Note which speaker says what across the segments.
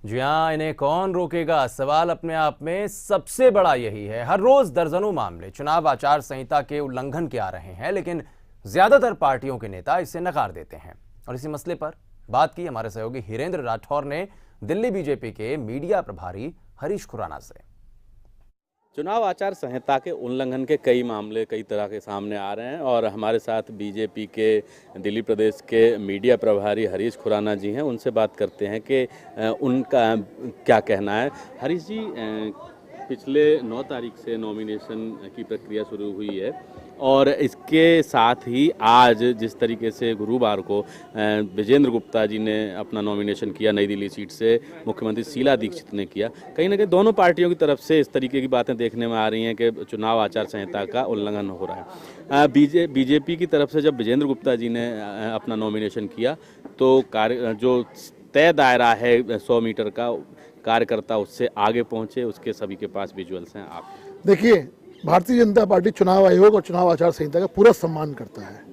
Speaker 1: जी हाँ, इन्हें कौन रोकेगा? सवाल अपने आप में सबसे बड़ा यही है। हर रोज दर्जनों मामले चुनाव आचार संहिता के उल्लंघन के आ रहे हैं, लेकिन ज्यादातर पार्टियों के नेता इसे नकार देते हैं। और इसी मसले पर बात की हमारे सहयोगी हिरेंद्र राठौर ने दिल्ली बीजेपी के मीडिया प्रभारी हरीश खुराना से।
Speaker 2: चुनाव आचार संहिता के उल्लंघन के कई मामले कई तरह के सामने आ रहे हैं और हमारे साथ बीजेपी के दिल्ली प्रदेश के मीडिया प्रभारी हरीश खुराना जी हैं। उनसे बात करते हैं कि उनका क्या कहना है। हरीश जी, पिछले 9 तारीख से नॉमिनेशन की प्रक्रिया शुरू हुई है और इसके साथ ही आज जिस तरीके से गुरुवार को विजेंद्र गुप्ता जी ने अपना नॉमिनेशन किया नई दिल्ली सीट से, मुख्यमंत्री शीला दीक्षित ने किया, कहीं ना कहीं दोनों पार्टियों की तरफ से इस तरीके की बातें देखने में आ रही हैं कि चुनाव आचार संहिता का उल्लंघन हो रहा है। बीजेपी की तरफ से जब विजेंद्र गुप्ता जी ने अपना नॉमिनेशन किया तो जो तय दायरा है 100 मीटर का, कार्यकर्ता उससे आगे पहुंचे, उसके सभी के पास विजुअल्स हैं। आप
Speaker 3: देखिए, भारतीय जनता पार्टी चुनाव आयोग और चुनाव आचार संहिता का पूरा सम्मान करता है।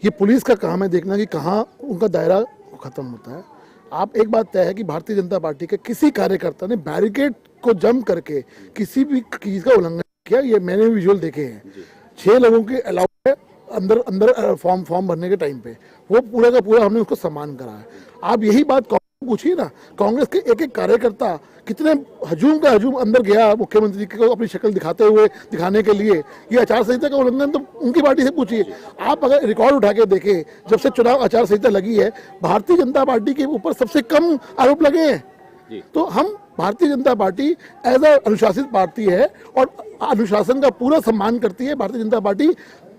Speaker 3: ये पुलिस का काम है देखना कि कहाँ उनका दायरा खत्म होता है। आप एक बात तय है कि भारतीय जनता पार्टी के किसी कार्यकर्ता ने बैरिकेड को जम करके किसी भी चीज का उल्लंघन किया, ये मैंने विजुअल देखे हैं। 6 लोगों के अलाउड है अंदर फॉर्म भरने के टाइम पे, वो पूरा का पूरा हमने उसको सम्मान करा है। आप यही बात पूछिए ना, कांग्रेस के एक एक कार्यकर्ता कितने हजूम का हजूम अंदर गया मुख्यमंत्री को अपनी शक्ल दिखाने के लिए। ये आचार संहिता का उल्लंघन तो उनकी पार्टी से पूछिए। आप अगर रिकॉर्ड उठा के देखें, जब से चुनाव आचार संहिता लगी है, भारतीय जनता पार्टी के ऊपर सबसे कम आरोप लगे हैं। तो हम Bharatiya Janata party as a अनुशासित पार्टी है और अनुशासन का पूरा सम्मान करती है। भारतीय जनता पार्टी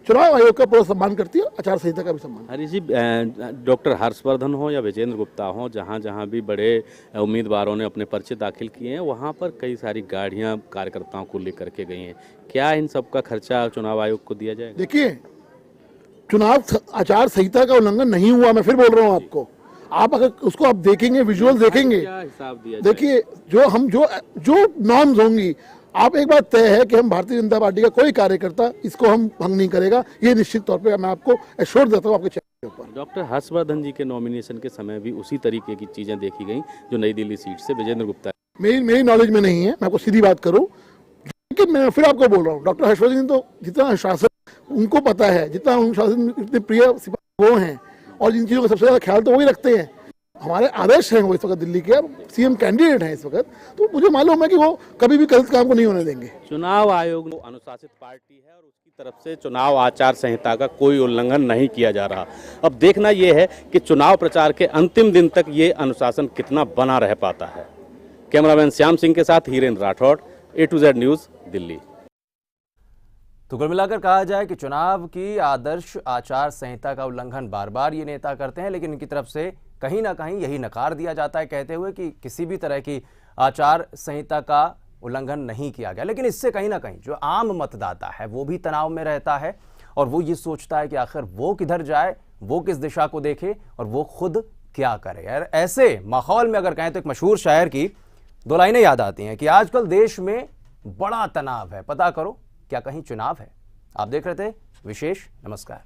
Speaker 3: चुनाव आयोग का पूरा सम्मान करती है, आचार संहिता का भी सम्मान।
Speaker 2: हरीश जी, डॉक्टर हर्षवर्धन हो या विजेंद्र गुप्ता हो, जहाँ जहाँ भी बड़े उम्मीदवारों ने अपने पर्चे दाखिल किए हैं, वहाँ पर कई सारी गाड़ियाँ कार्यकर्ताओं को लेकर के गई हैं। क्या इन सब का खर्चा चुनाव आयोग को दिया जाएगा?
Speaker 3: देखिए, चुनाव आचार संहिता का उल्लंघन नहीं हुआ, मैं फिर बोल रहा हूँ आपको। आप अगर उसको आप देखेंगे, विजुअल देखेंगे, देखिए जो नॉर्म्स होंगी, आप एक बात तय है कि हम भारतीय जनता पार्टी का कोई कार्यकर्ता इसको हम भंग नहीं करेगा, ये निश्चित तौर पे मैं आपको एश्योर देता हूँ आपके चैनल के ऊपर।
Speaker 2: डॉक्टर हर्षवर्धन जी के नॉमिनेशन के समय भी उसी तरीके की चीजें देखी गई जो नई दिल्ली सीट से विजेंद्र गुप्ता।
Speaker 3: मेरी नॉलेज में नहीं है, मैं आपको सीधी बात करूँ, लेकिन मैं फिर आपको बोल रहा हूँ, डॉक्टर हर्षवर्धन तो जितना अनुशासन उनको पता है, जितना अनुशासन इतने प्रिय वो हैं और जिन चीज़ों का सबसे ज़्यादा ख्याल तो वही रखते हैं। हमारे आदर्श हैं वो इस वक्त दिल्ली के सीएम कैंडिडेट हैं इस वक्त, तो मुझे मालूम है कि वो कभी भी गलत काम को नहीं होने देंगे।
Speaker 2: चुनाव आयोग अनुशासित पार्टी है और उसकी तरफ से चुनाव आचार संहिता का कोई उल्लंघन नहीं किया जा रहा। अब देखना यह है कि चुनाव प्रचार के अंतिम दिन तक ये अनुशासन कितना बना रह पाता है। कैमरामैन श्याम सिंह के साथ Hirendra Rathore, A to Z news, Delhi.
Speaker 1: तो कुल मिलाकर कहा जाए कि चुनाव की आदर्श आचार संहिता का उल्लंघन बार बार ये नेता करते हैं, लेकिन इनकी तरफ से कहीं ना कहीं यही नकार दिया जाता है, कहते हुए कि किसी भी तरह की आचार संहिता का उल्लंघन नहीं किया गया। लेकिन इससे कहीं ना कहीं जो आम मतदाता है वो भी तनाव में रहता है और वो ये सोचता है कि आखिर वो किधर जाए, वो किस दिशा को देखे और वो खुद क्या करे। यार, ऐसे माहौल में अगर कहें तो एक मशहूर शायर की 2 लाइनें याद आती हैं कि आजकल देश में बड़ा तनाव है, पता करो क्या कहीं चुनाव है। आप देख रहे थे विशेष। नमस्कार।